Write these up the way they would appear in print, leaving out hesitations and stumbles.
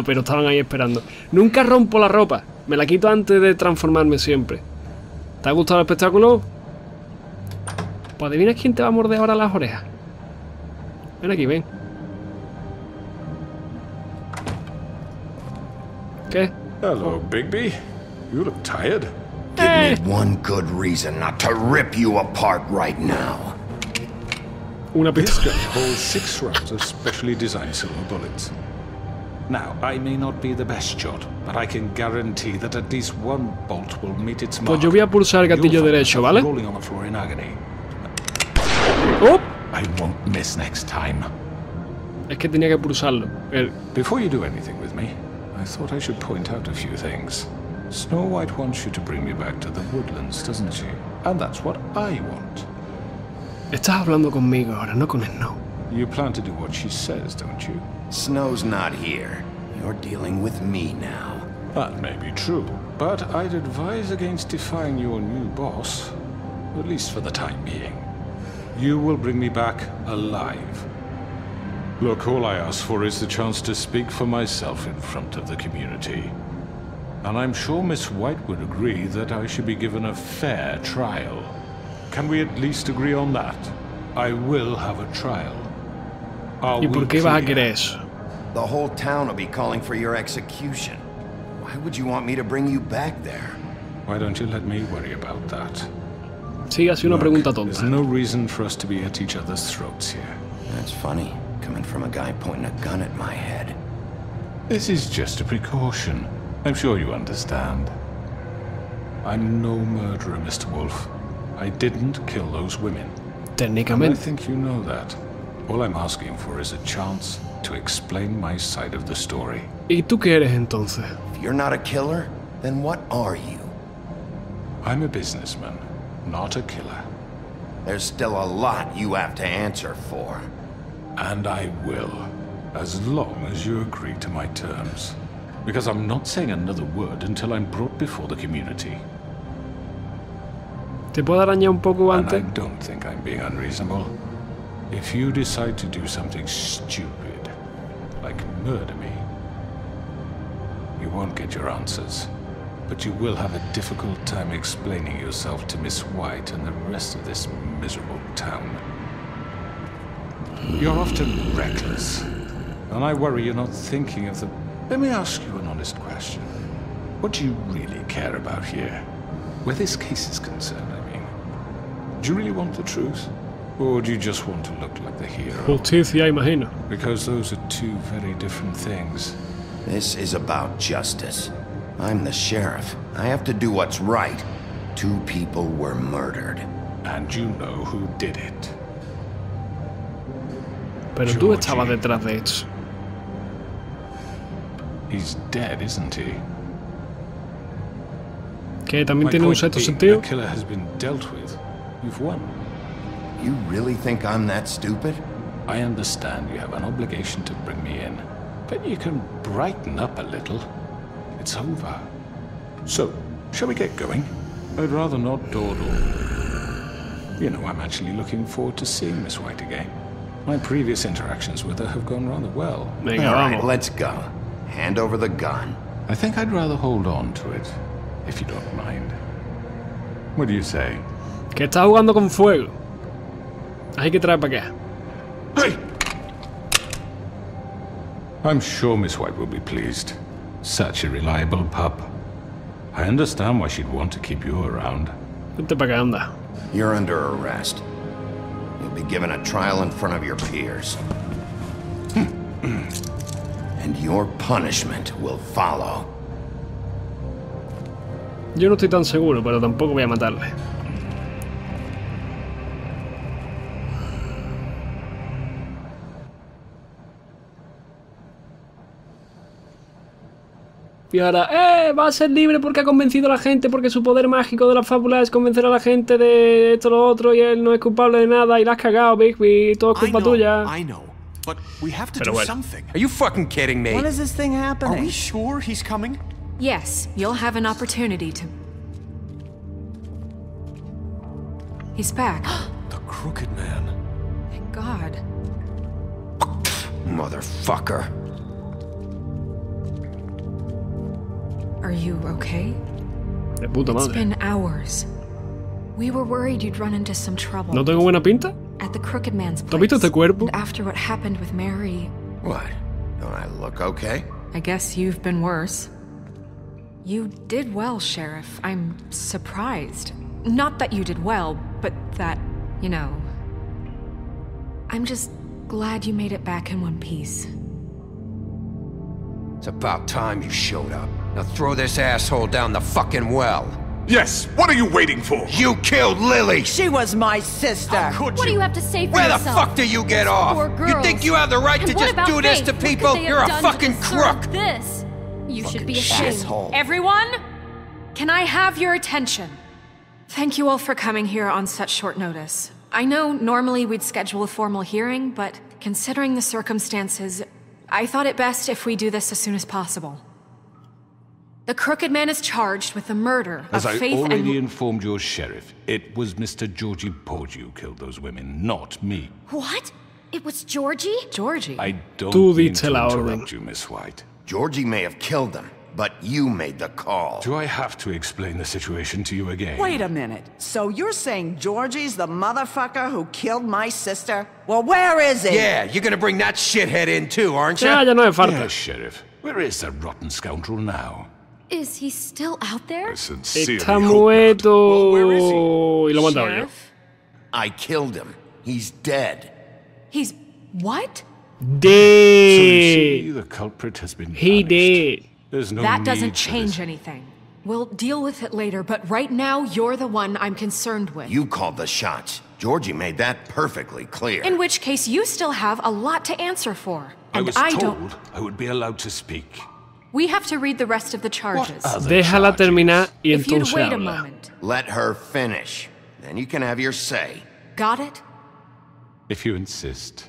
Ah, pero estaban ahí esperando. Nunca rompo la ropa. Me la quito antes de transformarme siempre. ¿Te ha gustado el espectáculo? Pues adivina quién te va a morder ahora las orejas. Ven aquí, ven. ¿Qué? Hello, Bigby. You look tired. Give me one good reason not to rip you apart right now. Una This pistola. gun holds 6 rounds of specially designed silver bullets. Now, I may not be the best shot, but I can guarantee that at least one bolt will meet its mark. Pues yo voy a pulsar el gatillo You'll find derecho, yourself ¿vale? rolling on the floor in agony. ¡Oh! I won't miss next time. Es que tenía que pulsarlo. Before you do anything with me, I thought I should point out a few things. Snow White wants you to bring me back to the woodlands, doesn't she? And that's what I want. Estás hablando conmigo ahora, no con Snow. You plan to do what she says, don't you? Snow's not here. You're dealing with me now. That may be true, but I'd advise against defying your new boss, at least for the time being. You will bring me back alive. Look, all I ask for is the chance to speak for myself in front of the community. And I'm sure Miss White would agree that I should be given a fair trial. Can we at least agree on that? I will have a trial. ¿Y por qué vas a querer eso? The whole town will be calling for your execution. Why would you want me to bring you back there? Why don't you let me worry about that? Sí, ha sido una pregunta There's tonta. no reason for us to be at each other's throats here. That's funny, coming from a guy pointing a gun at my head. This is just a precaution. I'm sure you understand. I'm no murderer, Mr. Wolf. I didn't kill those women. And I Técnicamente. think you know that. All I'm asking for is a chance to explain my side of the story. ¿Y tú qué eres entonces? If you're not a killer, then what are you? I'm a businessman, not a killer. There's still a lot you have to answer for. And I will, as long as you agree to my terms. Because I'm not saying another word until I'm brought before the community. ¿Te puedo arañar un poco And I antes? don't think I'm being unreasonable. If you decide to do something stupid, like murder me, you won't get your answers. But you will have a difficult time explaining yourself to Miss White and the rest of this miserable town. You're often reckless, and I worry you're not thinking of the... Let me ask you an honest question. What do you really care about here? Where this case is concerned, I mean. Do you really want the truth? Or do you just want to look like the hero? Justicia, imagino. Because those are two very different things. This is about justice. I'm the sheriff. I have to do what's right. 2 people were murdered. And you know who did it. Pero tú estabas detrás de eso. He's dead, isn't he? Que también My tiene un point sexto being, sentido. the killer has been dealt with. You've won. You really think I'm that stupid? I understand you have an obligation to bring me in, but you can brighten up a little. It's over. So, shall we get going? I'd rather not dawdle. You know, I'm actually looking forward to seeing Miss White again. My previous interactions with her have gone rather well. Venga, All right, vamos. let's go. Hand over the gun. I think I'd rather hold on to it, if you don't mind. What do you say? Que está jugando con fuego. Hay que traer para acá. Hey! I'm sure Miss White will be pleased. Such a reliable pup. I understand why she'd want to keep you around. Vente para acá, anda. You're under arrest. You'll be given a trial in front of your peers. And your punishment will follow. Yo no estoy tan seguro, pero tampoco voy a matarle. Y ahora, va a ser libre porque ha convencido a la gente, porque su poder mágico de la fábula es convencer a la gente de esto, lo otro, y él no es culpable de nada, y la has cagado, Bigby, todo es culpa tuya. I know, but we have to Pero do bueno. something. Are you fucking kidding me? When is this thing Are happening? we sure he's coming? Yes, you'll have an opportunity to... He's back. The Crooked Man. Thank God. Motherfucker. Are you okay? De puta It's madre. been hours. We were worried you'd run into some trouble. ¿No tengo buena pinta? At the Crooked Man's ¿Tú has visto place. este cuerpo? And after what happened with Mary, What? Don't I look okay? I guess you've been worse. You did well, Sheriff. I'm surprised. Not that you did well, but that, you know... I'm just glad you made it back in one piece. It's about time you showed up. Now throw this asshole down the fucking well. Yes, what are you waiting for? You killed Lily! She was my sister. Could What do you have to say for Where the yourself? fuck do you get off? Poor You girls. think you have the right And to what just about do this Faith? to What could people? they have You're a done to fucking deserve crook! This. You should be Fucking ashamed. shithole. Everyone, can I have your attention? Thank you all for coming here on such short notice. I know normally we'd schedule a formal hearing, but considering the circumstances, I thought it best if we do this as soon as possible. The Crooked Man is charged with the murder As of I Faith already and... informed your sheriff, it was Mr. Georgie Porgy who killed those women, not me. What? It was Georgie? Georgie. I don't Tú mean diste to la orden. interrupt you, Miss White. Georgie may have killed them, but you made the call. Do I have to explain the situation to you again? Wait a minute. So you're saying Georgie's the motherfucker who killed my sister? Well, where is he? Yeah, you're gonna bring that shithead in too, aren't you? Ya no me falta. Yes, Sheriff. Where is that rotten scoundrel now? Is he still out there? I sincerely Está hope not. muerto. Well, where is he? Y lo he matado yo. Sheriff? I killed him. He's dead. He's... what? So you see, Dead. the culprit has been He punished. dead. There's no That need doesn't for change this. anything. We'll deal with it later, but right now, you're the one I'm concerned with. You called the shots. Georgie made that perfectly clear. In which case, you still have a lot to answer for. I And was I told don't... I would be allowed to speak. We have to read the rest of the charges. other Déjala charges? terminar y If you'd entonces wait a habla. moment. Let her finish. Then you can have your say. Got it? If you insist.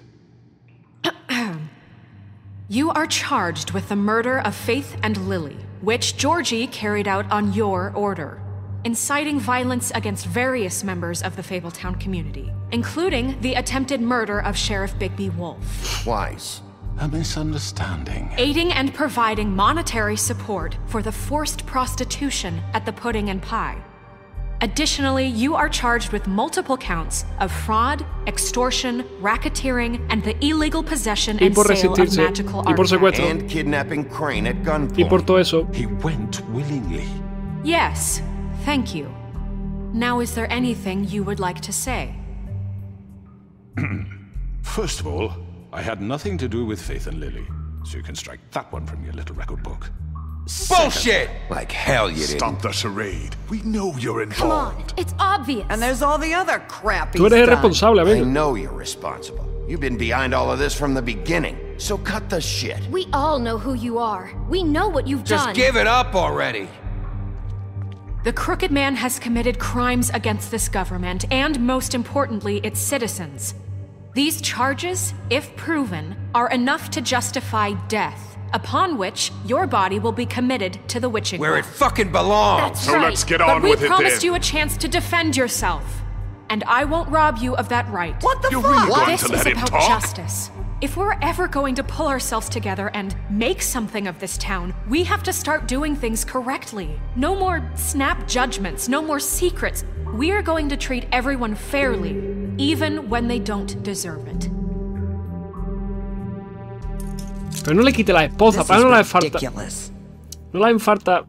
You are charged with the murder of Faith and Lily, which Georgie carried out on your order, inciting violence against various members of the Fabletown community, including the attempted murder of Sheriff Bigby Wolf, Twice. A misunderstanding. aiding and providing monetary support for the forced prostitution at the Pudding and Pie. Additionally, you are charged with multiple counts of fraud, extortion, racketeering, and the illegal possession Y and por sale of resistirse. magical Y por artifacts. secuestro. And kidnapping Crane at gunpoint. Y por todo eso. He went willingly. Yes, thank you. Now, is there anything you would like to say? First of all, I had nothing to do with Faith and Lily, so you can strike that one from your little record book. Bullshit! Like hell you didn't. Stop the charade. We know you're Come on, involved. it's obvious. And there's all the other crap Tú he's eres el done. responsable, I amigo. know you're responsible. You've been behind all of this from the beginning. So cut the shit. We all know who you are. We know what you've Just done. give it up already. The Crooked Man has committed crimes against this government and, most importantly, its citizens. These charges, if proven, are enough to justify death, upon which your body will be committed to the witching Where it well. fucking belongs. That's So right. let's get But on we with it promised then. you a chance to defend yourself, and I won't rob you of that right. What the You're fuck? really going This to is let him about talk? justice. If we're ever going to pull ourselves together and make something of this town, we have to start doing things correctly. No more snap judgments, no more secrets. We are going to treat everyone fairly, even when they don't deserve it. Pero no le quite la esposa, This para is no le falta. ridiculous. No le falta.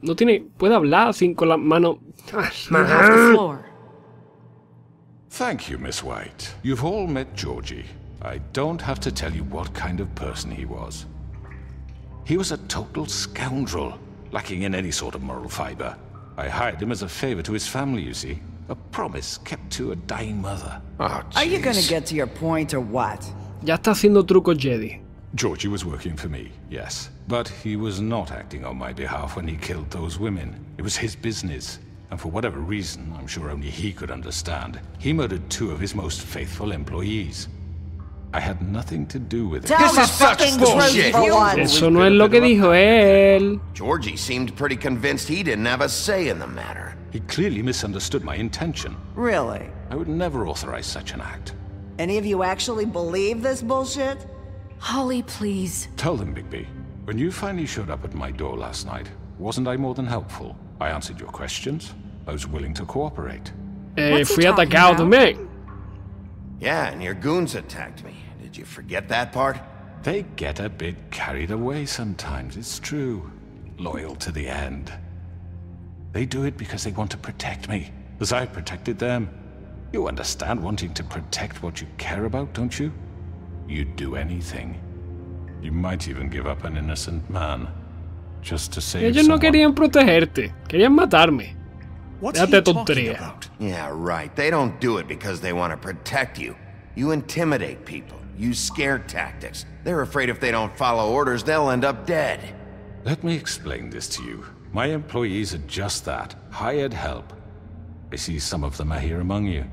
No tiene. Puede hablar así con las manos. You have the floor. Thank you, Miss White. You've all met Georgie. I don't have to tell you what kind of person he was. He was a total scoundrel, lacking in any sort of moral fiber. I hired him as a favor to his family, you see. A promise kept to a dying mother. Oh, Are you gonna jeez. get to your point or what? Ya está haciendo trucos Jedi. Georgie was working for me, yes. But he was not acting on my behalf when he killed those women. It was his business. And for whatever reason, I'm sure only he could understand, he murdered 2 of his most faithful employees. I had nothing to do with it. Tell This the is such fucking bullshit. truth for once. Eso no es lo que dijo él. Georgie seemed pretty convinced he didn't have a say in the matter. He clearly misunderstood my intention. Really? I would never authorize such an act. Any of you actually believe this bullshit? Holly, please. Tell them, Bigby, when you finally showed up at my door last night, Wasn't I more than helpful? I answered your questions. I was willing to cooperate. Fui atacado también. Yeah, and your goons attacked me. Did you forget that part? They get a bit carried away sometimes, it's true. Loyal to the end. They do it because they want to protect me, as I protected them. You understand wanting to protect what you care about, don't you? You'd do anything. You might even give up an innocent man, just to save Ellos no querían protegerte, querían matarme. Déjate tontería. Yeah, right. They don't do it because they want to protect you. You intimidate people, use scare tactics. They're afraid if they don't follow orders, they'll end up dead. Let me explain this to you. My employees are just that, hired help. I see some of them are here among you.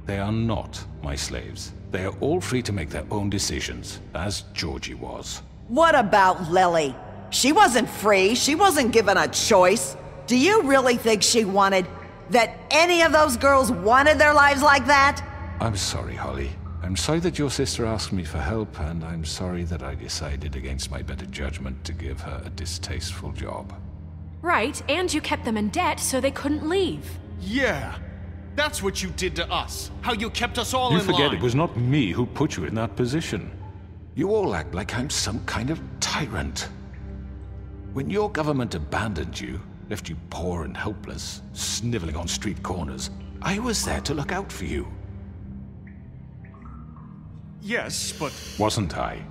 They are not my slaves. They are all free to make their own decisions, as Georgie was. What about Lily? She wasn't free. She wasn't given a choice. Do you really think she wanted... that any of those girls wanted their lives like that? I'm sorry, Holly. I'm sorry that your sister asked me for help, and I'm sorry that I decided against my better judgment to give her a distasteful job. Right, and you kept them in debt so they couldn't leave. Yeah. That's what you did to us. How you kept us all in line. You forget it was not me who put you in that position. You all act like I'm some kind of tyrant. When your government abandoned you, left you poor and helpless, sniveling on street corners, I was there to look out for you. Yes, but... Wasn't I?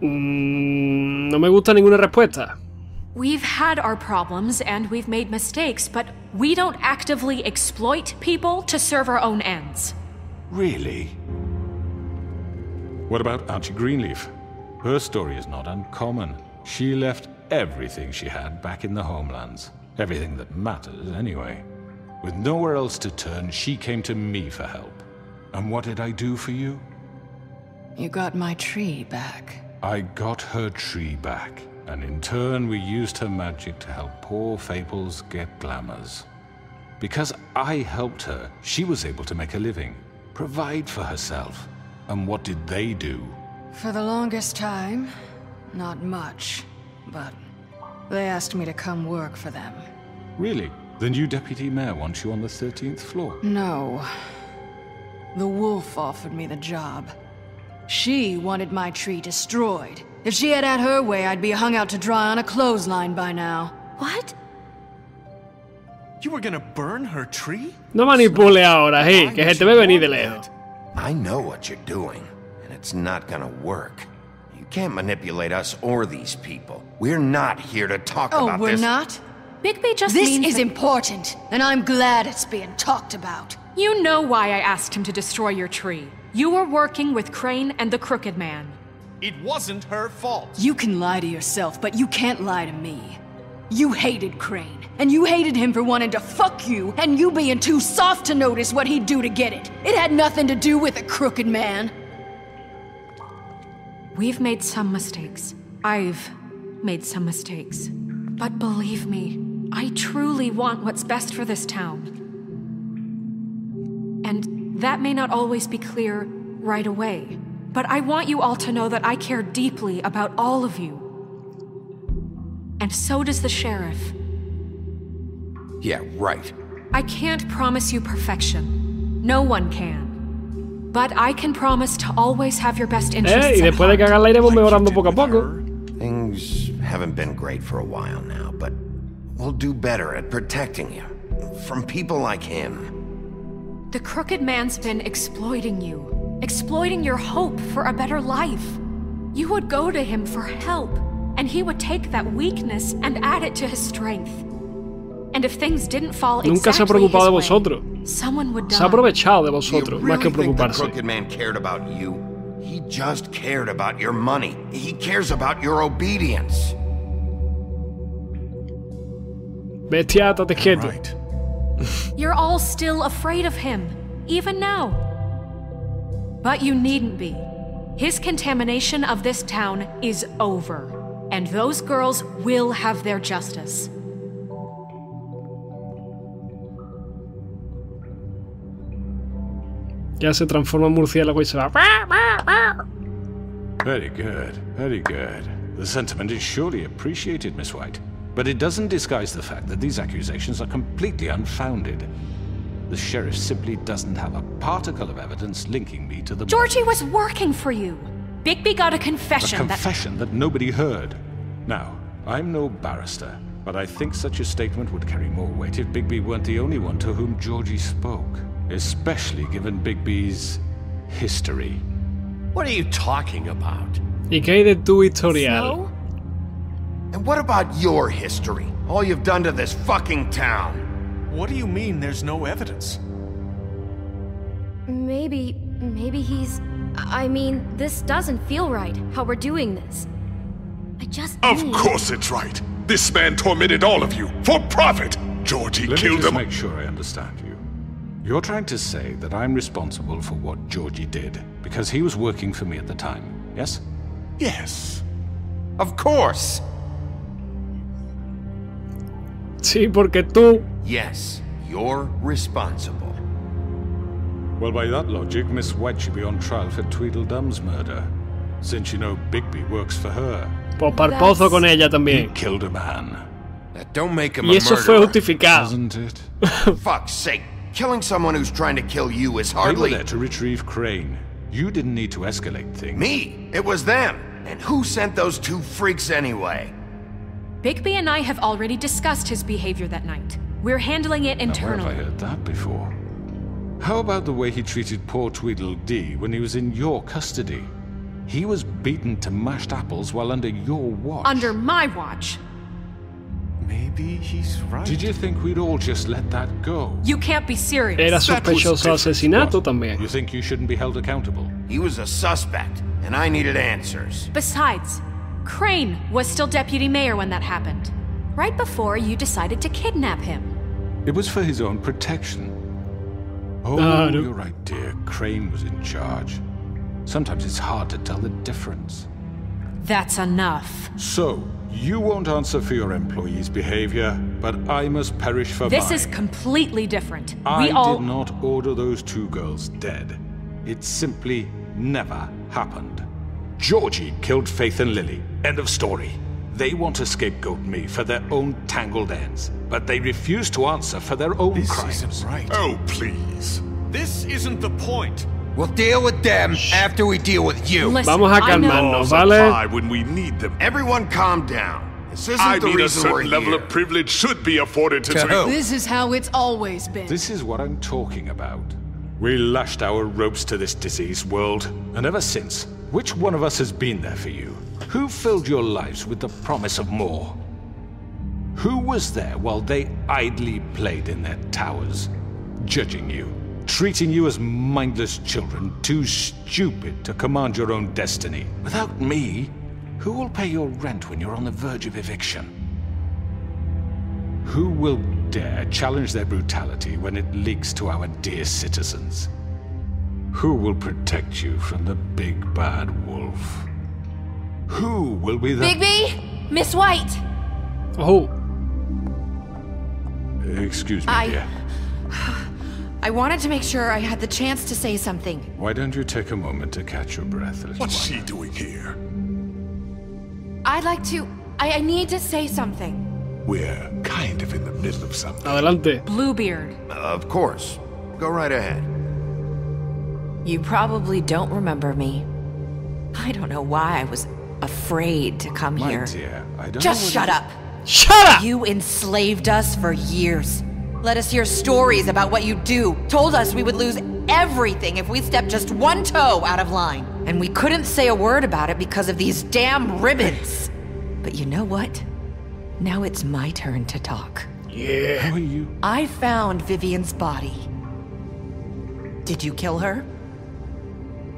No me gusta ninguna respuesta. We've had our problems and we've made mistakes, but we don't actively exploit people to serve our own ends. Really? What about Auntie Greenleaf? Her story is not uncommon. She left everything she had back in the homelands. Everything that matters, anyway. With nowhere else to turn, she came to me for help. And what did I do for you? You got my tree back. I got her tree back. And in turn, we used her magic to help poor Fables get glamours. Because I helped her, she was able to make a living, provide for herself. And what did they do? For the longest time, not much. But they asked me to come work for them. Really? The new deputy mayor wants you on the 13th floor? No. The wolf offered me the job. She wanted my tree destroyed. If she had her way, I'd be hung out to dry on a clothesline by now. What? You were gonna burn her tree? No manipule ahora, hey, que se te ve venir de lejos. I know what you're doing, and it's not gonna work. You can't manipulate us or these people. We're not here to talk about this. Oh, we're not? Bigby just This means is that... important, and I'm glad it's being talked about. You know why I asked him to destroy your tree. You were working with Crane and the Crooked Man. It wasn't her fault. You can lie to yourself, but you can't lie to me. You hated Crane, and you hated him for wanting to fuck you, and you being too soft to notice what he'd do to get it. It had nothing to do with the Crooked Man. We've made some mistakes. I've made some mistakes. But believe me, I truly want what's best for this town. And that may not always be clear right away. But I want you all to know that I care deeply about all of you. And so does the sheriff. Yeah, right. I can't promise you perfection. No one can. But I can promise to always have your best interests Y después de cagarla iremos mejorando poco a poco. Things haven't been great for a while now, but we'll do better at protecting you from people like him. The Crooked Man's been exploiting you. Exploiting your hope for a better life. You would go to him for help, and he would take that weakness and add it to his strength. And if things didn't fall Nunca se ha exactly preocupado de his way, vosotros. someone would Se ha die. aprovechado de You vosotros, really más que think the preocuparse. Crooked Man cared about you? He just cared about your money. He cares about your obedience. Bestia, estate quieto. Right. You're all still afraid of him, even now. But you needn't be. His contamination of this town is over, and those girls will have their justice. Ya se transforma en murciélago y se va. Very good, very good. The sentiment is surely appreciated, Miss White. But it doesn't disguise the fact that these accusations are completely unfounded. The sheriff simply doesn't have a particle of evidence linking me to the... Georgie was working for you. Bigby got a confession. A confession that nobody heard. Now, I'm no barrister, but I think such a statement would carry more weight if Bigby weren't the only one to whom Georgie spoke. Especially given Bigby's history. What are you talking about? ¿Y qué hay de tu historial? So? And what about your history? All you've done to this fucking town? What do you mean there's no evidence? Maybe he's... I mean, this doesn't feel right, how we're doing this. I just Of course it's right. This man tormented all of you, for profit! Georgie Let me killed just him. make sure I understand you. You're trying to say that I'm responsible for what Georgie did, because he was working for me at the time, yes? Yes. Of course! Sí, porque tú... Yes, you're responsible. Well, by that logic, Miss White should be on trial for Tweedledum's murder. Since you know Bigby works for her. Pues parpozo con ella He también. killed a man. That don't make him Y a eso fue murderer. justificado. Doesn't it? Fuck's sake. Killing someone who's trying to kill you is They were hardly... there to retrieve Crane. You didn't need to escalate things. Me! It was them! And who sent those two freaks anyway? Bigby and I have already discussed his behavior that night. We're handling it Now, where have I internally. heard that before? How about the way he treated poor Tweedledee when he was in your custody? He was beaten to mashed apples while under your watch. Under my watch. Maybe he's right. Did you think we'd all just let that go? You can't be serious. Era sospechoso asesinato What? también. You think you shouldn't be held accountable? He was a suspect, and I needed answers. Besides, Crane was still deputy mayor when that happened. Right before you decided to kidnap him. It was for his own protection. Oh, No. you're right, dear. Crane was in charge. Sometimes it's hard to tell the difference. That's enough. So, you won't answer for your employees' behavior, but I must perish for This mine. is completely different. I We all... did not order those two girls dead. It simply never happened. Georgie killed Faith and Lily. End of story. They want to scapegoat me for their own tangled ends, but they refuse to answer for their own This crimes. isn't right. Oh, please. This isn't the point. We'll deal with them after we deal with you. Listen, Vamos a I know... calmarnos, Laws ¿vale? apply when we need them. Everyone calm down. This isn't I the mean, a reason we're certain level here. of privilege should be afforded to... To who? This is how it's always been. This is what I'm talking about. We lashed our ropes to this diseased world, and ever since, which one of us has been there for you? Who filled your lives with the promise of more? Who was there while they idly played in their towers, judging you, treating you as mindless children, too stupid to command your own destiny? Without me, who will pay your rent when you're on the verge of eviction? Who will dare challenge their brutality when it leaks to our dear citizens? Who will protect you from the big bad wolf? Who will be the... Bigby! Miss White! Oh, Excuse me, I- dear. I wanted to make sure I had the chance to say something. Why don't you take a moment to catch your breath, little What's one? she doing here? I'd like to... I need to say something. We're kind of in the middle of something. adelante. Bluebeard. Of course. Go right ahead. You probably don't remember me. I don't know why I was afraid to come My here. dear, I don't Just know shut up. Shut up! You enslaved us for years. Let us hear stories about what you do. Told us we would lose everything if we stepped just one toe out of line. And we couldn't say a word about it because of these damn ribbons. But you know what? Now it's my turn to talk. How are you? I found Vivian's body. Did you kill her?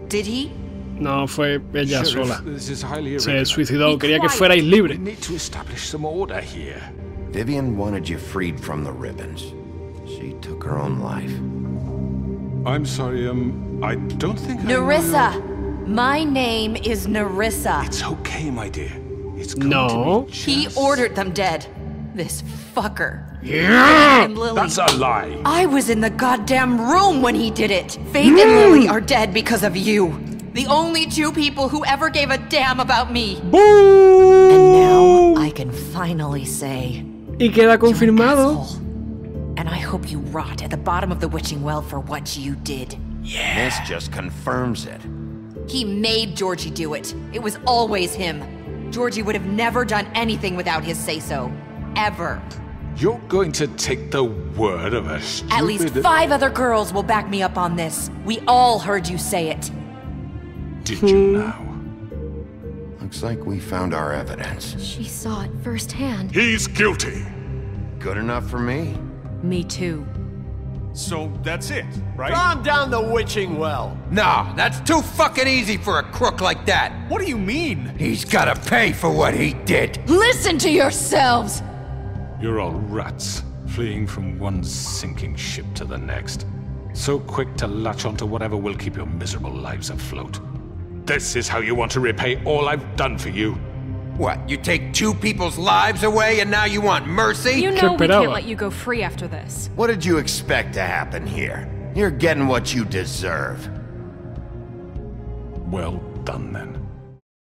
Did he? No, fue ella Sheriff, sola. this is highly Se irregular. suicidó. Be Quería que quiet. fuerais We libres. need to establish some order here. Vivian wanted you freed from the ribbons. She took her own life. I'm sorry, I don't think Nerissa! My name is Nerissa. It's okay, my dear. It's going No. to be He just... ordered them dead. This fucker. Yeah! And Lily. That's a lie. I was in the goddamn room when he did it. Faith and Lily are dead because of you. The only two people who ever gave a damn about me. Boo! I can finally say. Y queda confirmado. And I hope you rot at the bottom of the witching well for what you did. Yeah. This just confirms it. He made Georgie do it. It was always him. Georgie would have never done anything without his say-so. Ever. You're going to take the word of a stupid... At least 5 other girls will back me up on this. We all heard you say it. Did you now? Looks like we found our evidence. She saw it firsthand. He's guilty. Good enough for me. Me too. So that's it, right? Calm down the witching well. No, that's too fucking easy for a crook like that. What do you mean? He's gotta pay for what he did. Listen to yourselves! You're all rats, fleeing from one sinking ship to the next. So quick to latch onto whatever will keep your miserable lives afloat. This is how you want to repay all I've done for you? What, you take 2 people's lives away and now you want mercy? You know we can't let you go free after this. What did you expect to happen here? You're getting what you deserve. Well done, then.